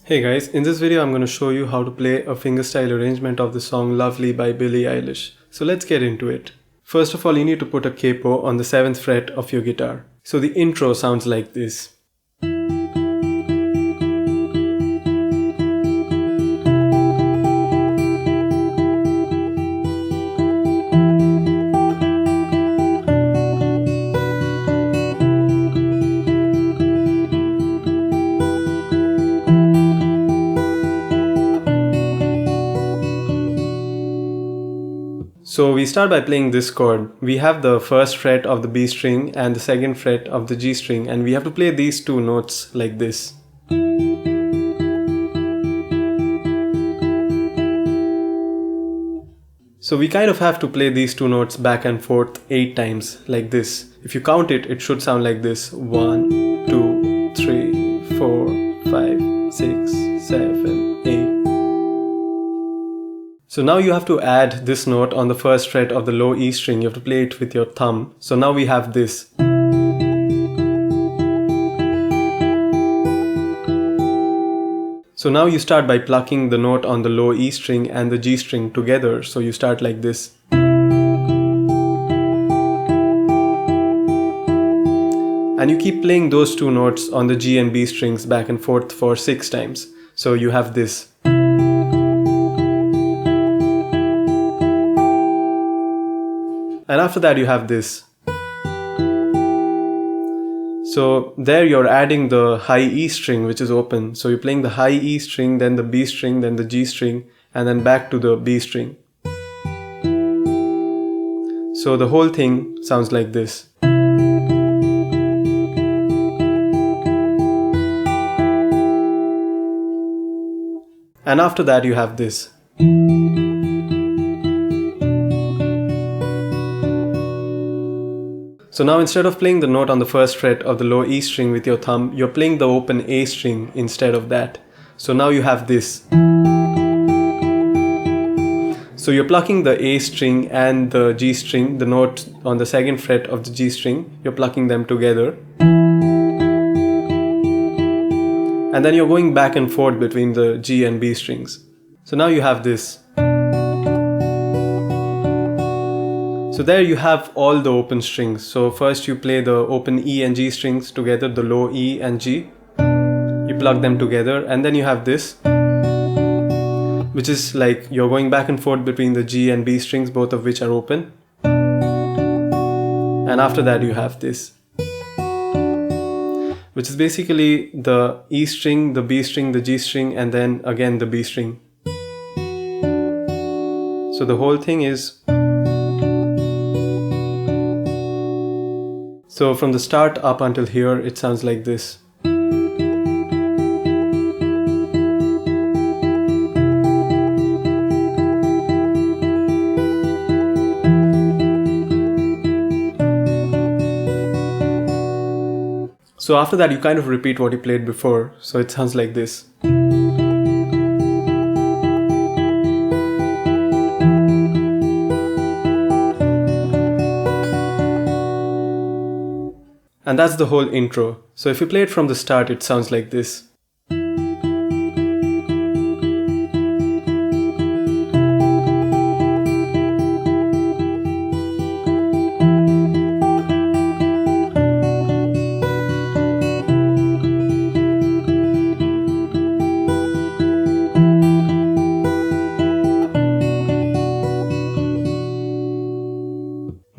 Hey guys, in this video I'm going to show you how to play a fingerstyle arrangement of the song Lovely by Billie Eilish. So let's get into it. First of all, you need to put a capo on the 7th fret of your guitar. So the intro sounds like this. So we start by playing this chord. We have the first fret of the B string and the second fret of the G string, and we have to play these two notes like this. So we kind of have to play these two notes back and forth 8 times like this. If you count it, it should sound like this. 1, 2, 3, 4, 5, 6, 7, 8. So now you have to add this note on the first fret of the low E string. You have to play it with your thumb. So now we have this. So now you start by plucking the note on the low E string and the G string together. So you start like this. And you keep playing those two notes on the G and B strings back and forth for 6 times. So you have this. And after that you have this. So there you're adding the high E string which is open. So you're playing the high E string, then the B string, then the G string, and then back to the B string. So the whole thing sounds like this. And after that you have this. So now instead of playing the note on the first fret of the low E string with your thumb, you're playing the open A string instead of that. So now you have this. So you're plucking the A string and the G string, the note on the second fret of the G string, you're plucking them together. And then you're going back and forth between the G and B strings. So now you have this. So there you have all the open strings. So first you play the open E and G strings together, the low E and G. You plug them together, and then you have this, which is like you're going back and forth between the G and B strings, both of which are open. And after that you have this, which is basically the E string, the B string, the G string, and then again the B string. So the whole thing is. So from the start up until here, it sounds like this. So after that, you kind of repeat what you played before. So it sounds like this. And that's the whole intro. So if you play it from the start, it sounds like this.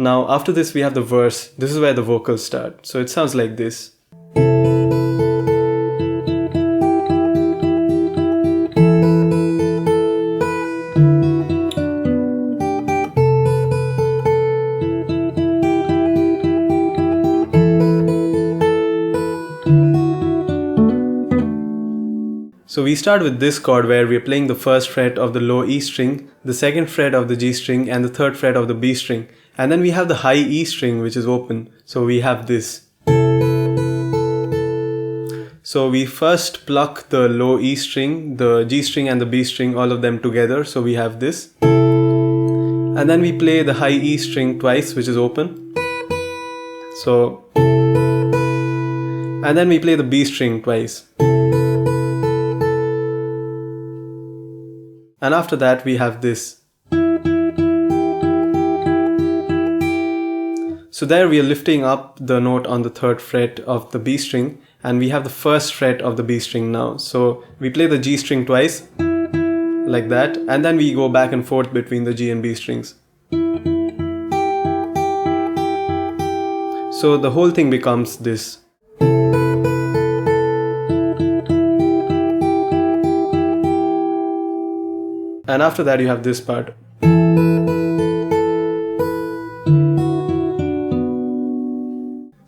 Now after this we have the verse. This is where the vocals start. So it sounds like this. So we start with this chord where we are playing the first fret of the low E string, the second fret of the G string, and the third fret of the B string. And then we have the high E string which is open. So we have this. So we first pluck the low E string, the G string and the B string, all of them together. So we have this. And then we play the high E string twice, which is open. So, and then we play the B string twice. And after that we have this. So there we are lifting up the note on the 3rd fret of the B string, and we have the 1st fret of the B string now. So we play the G string twice, like that, and then we go back and forth between the G and B strings. So the whole thing becomes this. And after that you have this part.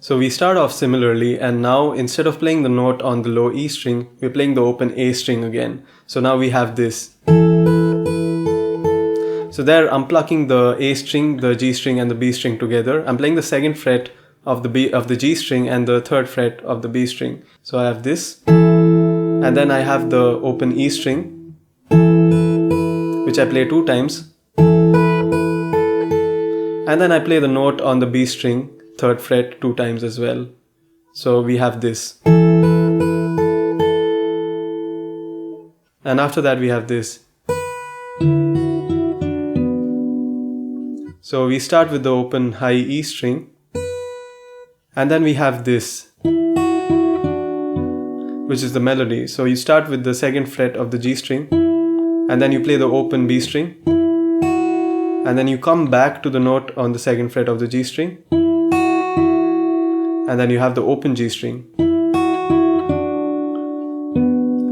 So we start off similarly, and now instead of playing the note on the low E string, we're playing the open A string again. So now we have this. So there I'm plucking the A string, the G string and the B string together. I'm playing the 2nd fret of the G string and the 3rd fret of the B string. So I have this, and then I have the open E string, which I play 2 times, and then I play the note on the B string, 3rd fret 2 times as well. So we have this. And after that we have this. So we start with the open high E string, and then we have this, which is the melody. So you start with the 2nd fret of the G string, and then you play the open B string, and then you come back to the note on the 2nd fret of the G string, and then you have the open G string,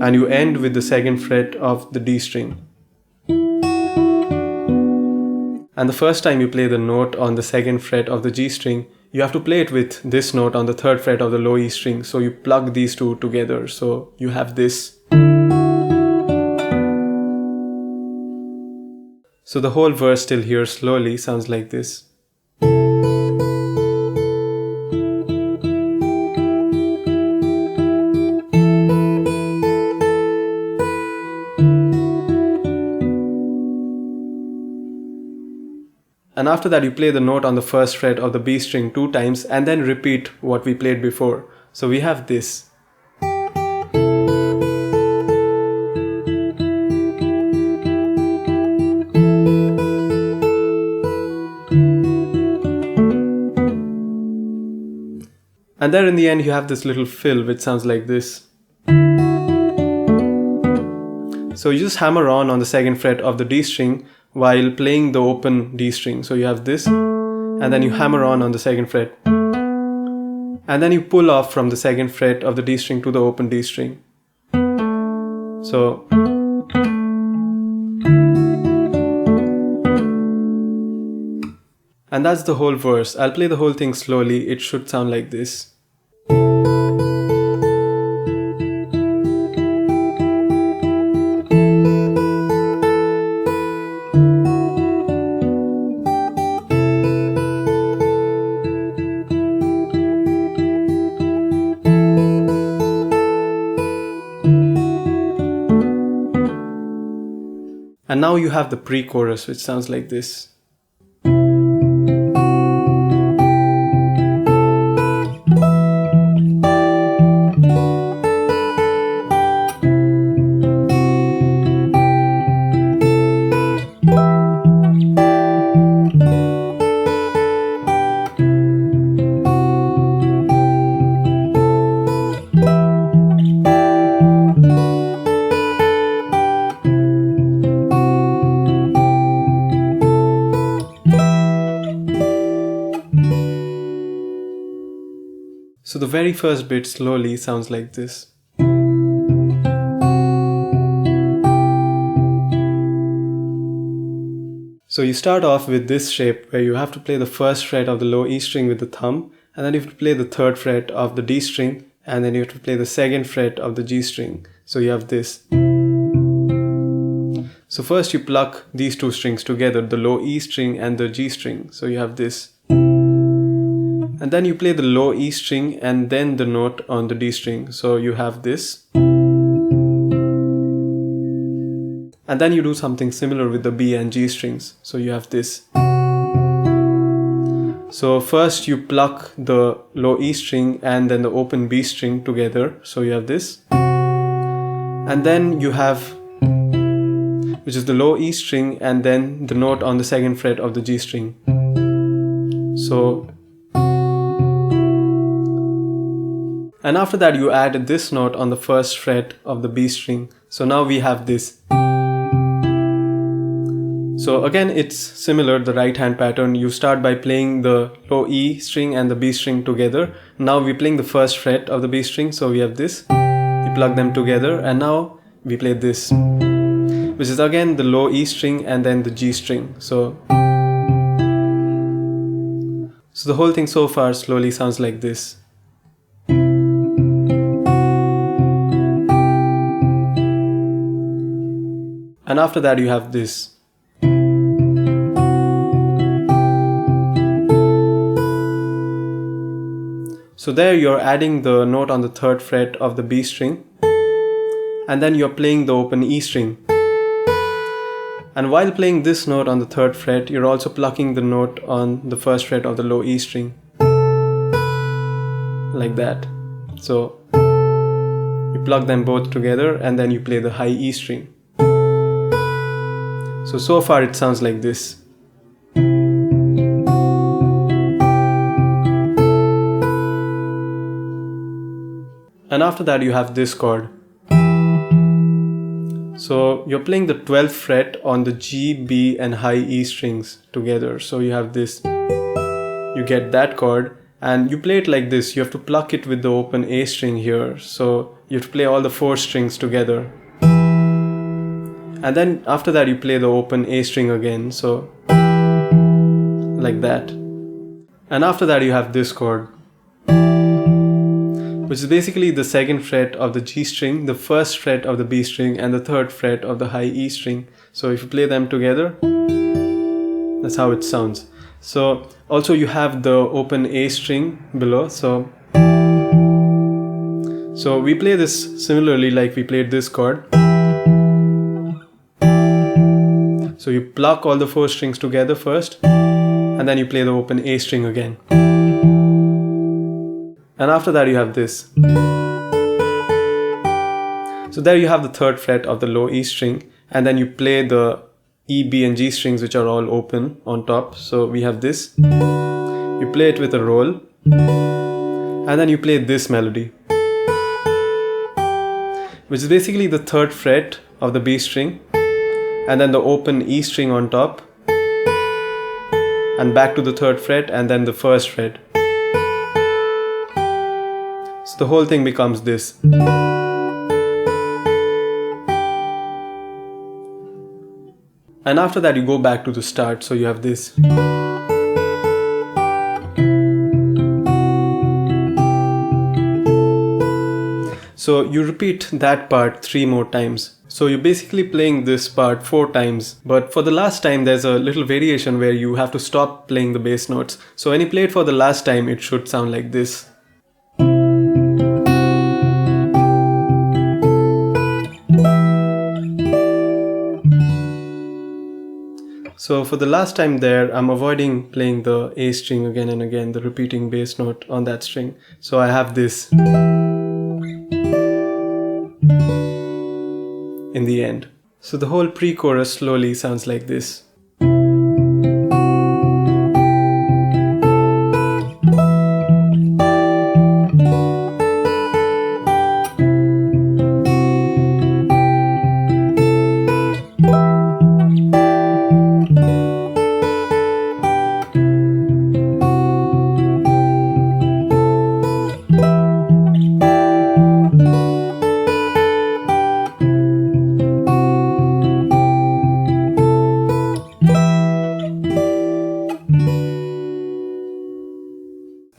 and you end with the 2nd fret of the D string. And the first time you play the note on the 2nd fret of the G string, you have to play it with this note on the 3rd fret of the low E string. So you plug these two together. So you have this. So the whole verse till here slowly sounds like this. And after that you play the note on the 1st fret of the B string 2 times, and then repeat what we played before. So we have this. And there in the end you have this little fill which sounds like this. So you just hammer on the 2nd fret of the D string while playing the open D string. So you have this, and then you hammer on the 2nd fret, and then you pull off from the 2nd fret of the D string to the open D string. So and that's the whole verse. I'll play the whole thing slowly. It should sound like this. And now you have the pre-chorus, which sounds like this. So the very first bit slowly sounds like this. So you start off with this shape where you have to play the 1st fret of the low E string with the thumb, and then you have to play the 3rd fret of the D string, and then you have to play the 2nd fret of the G string. So you have this. So first you pluck these two strings together, the low E string and the G string. So you have this. And then you play the low E string and then the note on the D string. So you have this. And then you do something similar with the B and G strings. So you have this. So first you pluck the low E string and then the open B string together. So you have this. And then you have which is the low E string, and then the note on the second fret of the G string. So, and after that you add this note on the first fret of the B string. So now we have this. So again, it's similar, the right hand pattern. You start by playing the low E string and the B string together. Now we're playing the first fret of the B string, so we have this. You plug them together, and now we play this, which is again the low E string and then the G string. So the whole thing so far slowly sounds like this. And after that you have this. So there you're adding the note on the third fret of the B string, and then you're playing the open E string. And while playing this note on the third fret, you're also plucking the note on the first fret of the low E string, like that. So you plug them both together and then you play the high E string. So far it sounds like this. And after that you have this chord. So you're playing the 12th fret on the G, B and high E strings together. So you have this, you get that chord, and you play it like this. You have to pluck it with the open A string here. So you have to play all the 4 strings together. And then after that you play the open A string again, so like that. And after that you have this chord, which is basically the second fret of the G string, the first fret of the B string and the third fret of the high E string. So if you play them together, that's how it sounds. So also you have the open A string below. So we play this similarly like we played this chord. So you pluck all the 4 strings together first, and then you play the open A string again. And after that you have this. So there you have the third fret of the low E string, and then you play the E, B and G strings, which are all open on top. So we have this. You play it with a roll, and then you play this melody, which is basically the third fret of the B string, and then the open E string on top, and back to the third fret, and then the first fret. So the whole thing becomes this. And after that you go back to the start, so you have this. So you repeat that part 3 more times. So you're basically playing this part 4 times, but for the last time there's a little variation where you have to stop playing the bass notes. So when you play it for the last time, it should sound like this. So for the last time there, I'm avoiding playing the A string again and again, the repeating bass note on that string. So I have this in the end. So the whole pre-chorus slowly sounds like this.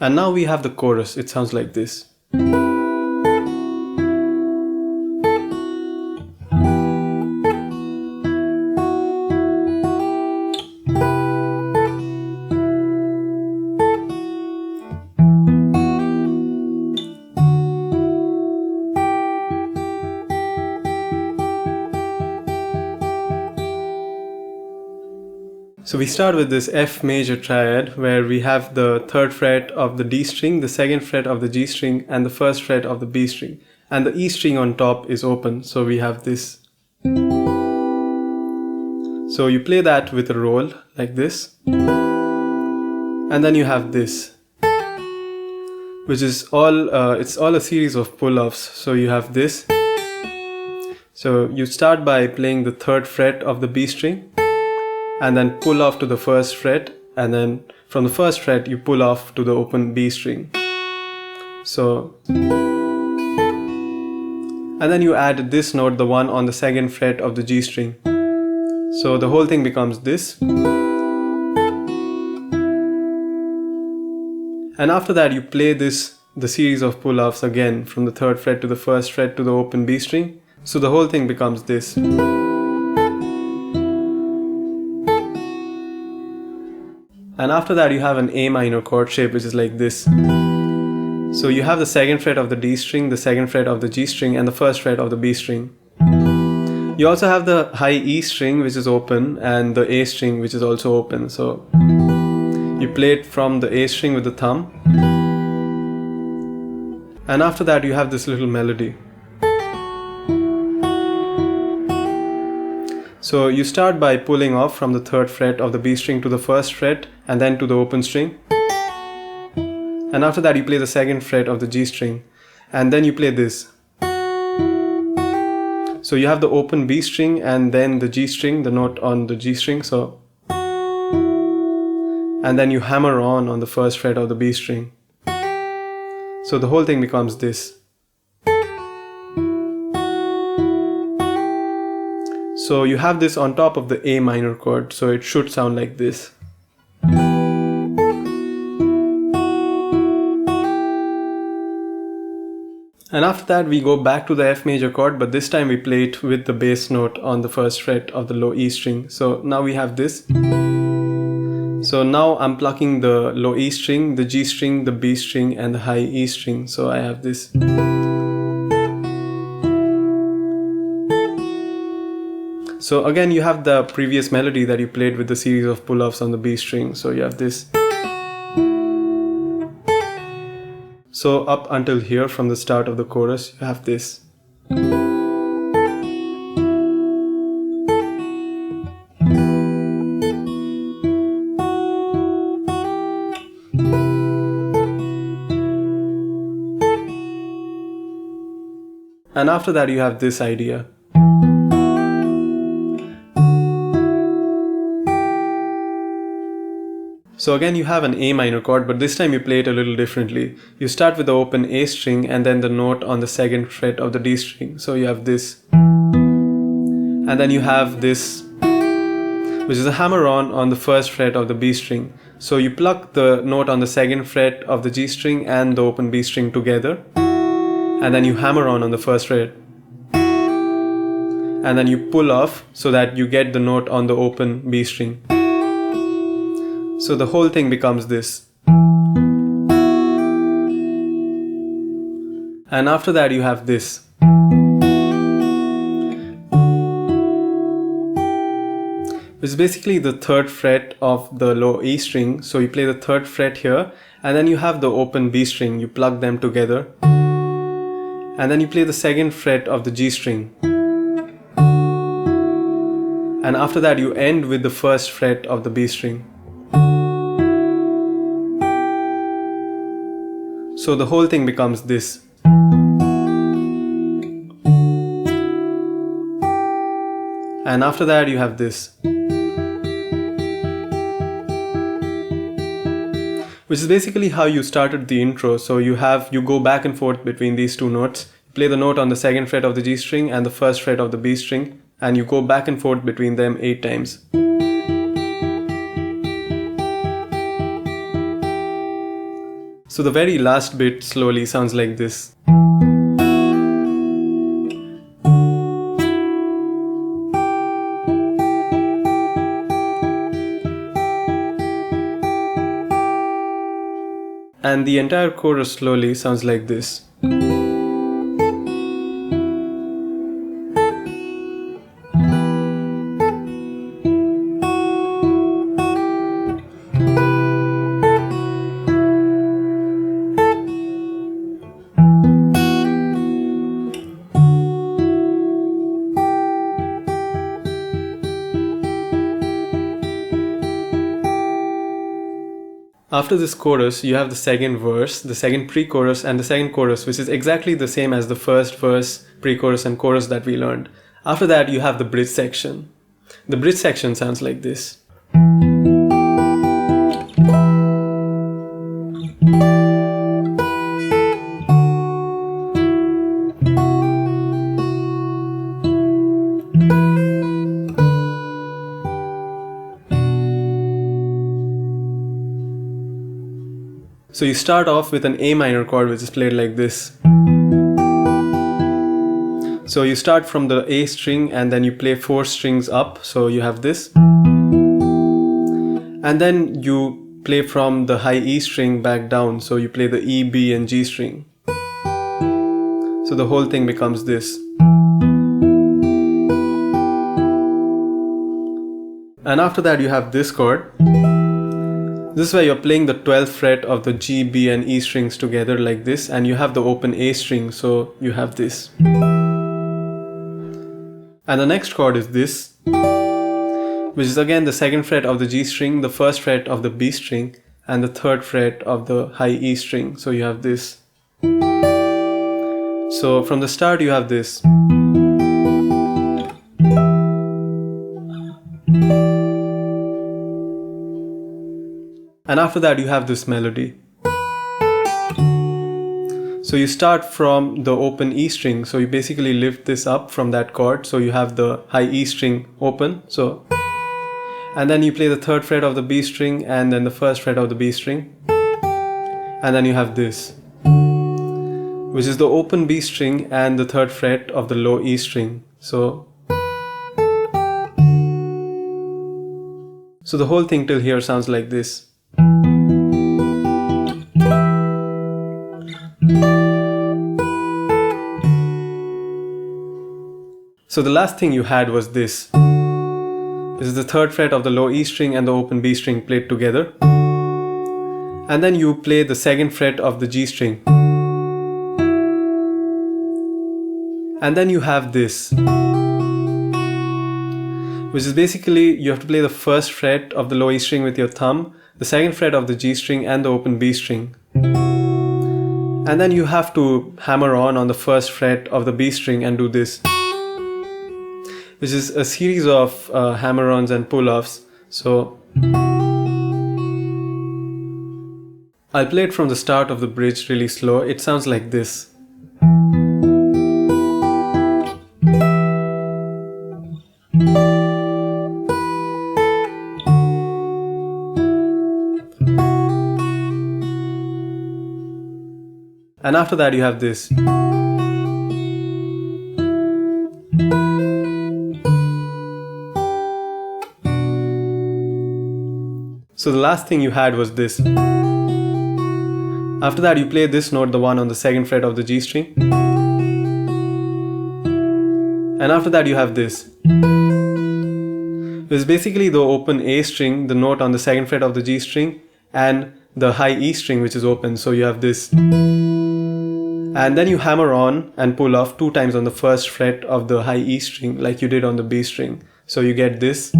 And now we have the chorus. It sounds like this. So we start with this F major triad where we have the third fret of the D string, the second fret of the G string, and the first fret of the B string. And the E string on top is open, so we have this. So you play that with a roll like this, and then you have this, which is it's all a series of pull-offs. So you have this. So you start by playing the 3rd fret of the B string and then pull off to the 1st fret, and then from the 1st fret you pull off to the open B string. So, and then you add this note, the one on the 2nd fret of the G string. So the whole thing becomes this. And after that you play the series of pull-offs again from the 3rd fret to the 1st fret to the open B string. So the whole thing becomes this. And after that you have an A minor chord shape, which is like this. So you have the 2nd fret of the D string, the 2nd fret of the G string, and the 1st fret of the B string. You also have the high E string, which is open, and the A string, which is also open. So you play it from the A string with the thumb. And after that you have this little melody. So you start by pulling off from the 3rd fret of the B string to the 1st fret and then to the open string. And after that you play the 2nd fret of the G string, and then you play this. So you have the open B string and then the G string, the note on the G string. So, and then you hammer on the 1st fret of the B string. So the whole thing becomes this. So you have this on top of the A minor chord, so it should sound like this. And after that we go back to the F major chord, but this time we play it with the bass note on the 1st fret of the low E string. So now we have this. So now I'm plucking the low E string, the G string, the B string, and the high E string. So I have this. So again you have the previous melody that you played with the series of pull-offs on the B string. So you have this. So up until here from the start of the chorus you have this. And after that you have this idea. So again you have an A minor chord, but this time you play it a little differently. You start with the open A string and then the note on the 2nd fret of the D string. So you have this. And then you have this, which is a hammer on the 1st fret of the B string. So you pluck the note on the 2nd fret of the G string and the open B string together. And then you hammer on the 1st fret. And then you pull off so that you get the note on the open B string. So the whole thing becomes this. And after that you have this. Which is basically the 3rd fret of the low E string. So you play the 3rd fret here, and then you have the open B string. You plug them together. And then you play the 2nd fret of the G string. And after that you end with the 1st fret of the B string. So the whole thing becomes this. And after that you have this. Which is basically how you started the intro. So you go back and forth between these two notes. You play the note on the 2nd fret of the G string and the 1st fret of the B string, and you go back and forth between them 8 times. So the very last bit slowly sounds like this. And the entire chorus slowly sounds like this. After this chorus, you have the second verse, the second pre-chorus, and the second chorus, which is exactly the same as the first verse, pre-chorus, and chorus that we learned. After that, you have the bridge section. The bridge section sounds like this. So you start off with an A minor chord, which is played like this. So you start from the A string and then you play 4 strings up, so you have this. And then you play from the high E string back down, so you play the E, B and G string. So the whole thing becomes this. And after that you have this chord. This is where you're playing the 12th fret of the G, B and E strings together like this, and you have the open A string, so you have this. And the next chord is this, which is again the 2nd fret of the G string, the 1st fret of the B string, and the 3rd fret of the high E string, so you have this. So from the start you have this. And after that you have this melody. So you start from the open E string, so you basically lift this up from that chord, so you have the high E string open, so, and then you play the 3rd fret of the B string and then the 1st fret of the B string, and then you have this, which is the open B string and the 3rd fret of the low E string. So the whole thing till here sounds like this. So the last thing you had was this. This is the 3rd fret of the low E string and the open B string played together. And then you play the 2nd fret of the G string. And then you have this, which is basically you have to play the 1st fret of the low E string with your thumb, the 2nd fret of the G string and the open B string. And then you have to hammer on the 1st fret of the B string and do this, which is a series of hammer-ons and pull-offs. So I'll play it from the start of the bridge really slow. It sounds like this. And after that you have this. So the last thing you had was this. After that you play this note, the one on the 2nd fret of the G string. And after that you have this. This is basically the open A string, the note on the 2nd fret of the G string, and the high E string which is open, so you have this. And then you hammer on and pull off 2 times on the 1st fret of the high E string like you did on the B string. So you get this.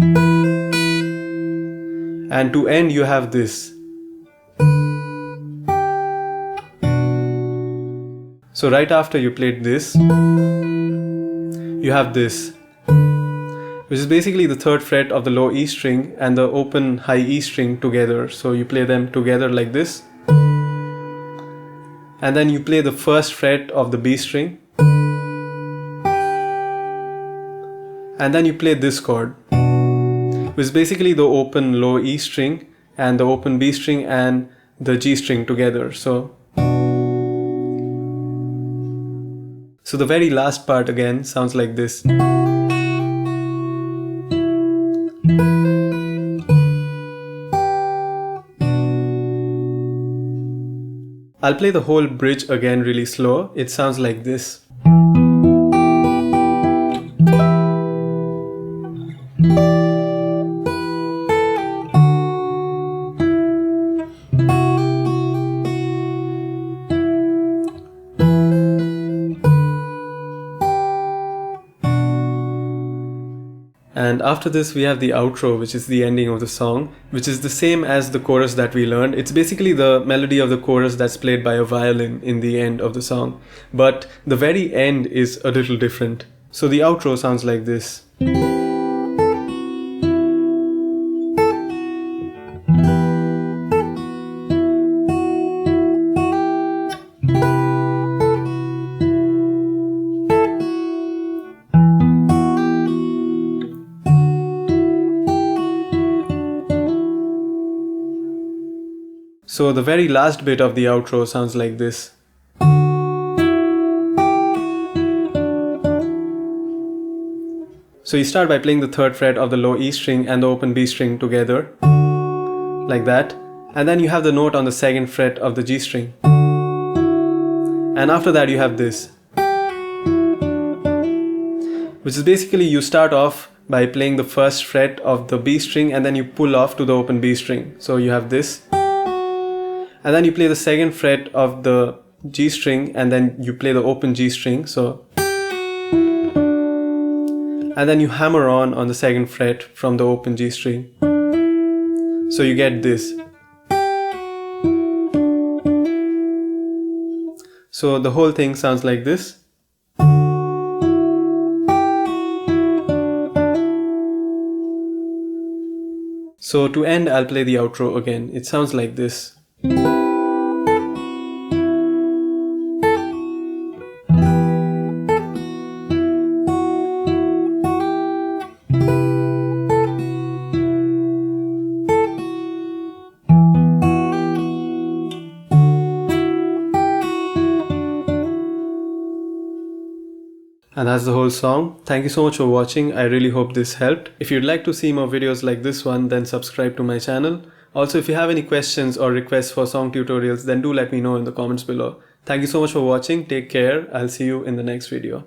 And to end you have this. So right after you played this, you have this, which is basically the 3rd fret of the low E string and the open high E string together. So you play them together like this. And then you play the 1st fret of the B string. And then you play this chord, which is basically the open low E string and the open B string and the G string together. So the very last part again sounds like this. I'll play the whole bridge again really slow. It sounds like this. And after this we have the outro, which is the ending of the song, which is the same as the chorus that we learned. It's basically the melody of the chorus that's played by a violin in the end of the song, but the very end is a little different. So the outro sounds like this. So the very last bit of the outro sounds like this. So you start by playing the 3rd fret of the low E string and the open B string together, like that, and then you have the note on the 2nd fret of the G string. And after that you have this, which is basically you start off by playing the 1st fret of the B string and then you pull off to the open B string. So you have this. And then you play the 2nd fret of the G string and then you play the open G string. So, and then you hammer on the 2nd fret from the open G string. So you get this. So the whole thing sounds like this. So to end, I'll play the outro again. It sounds like this. And that's the whole song. Thank you so much for watching. I really hope this helped. If you'd like to see more videos like this one, then subscribe to my channel. Also, if you have any questions or requests for song tutorials, then do let me know in the comments below. Thank you so much for watching. Take care. I'll see you in the next video.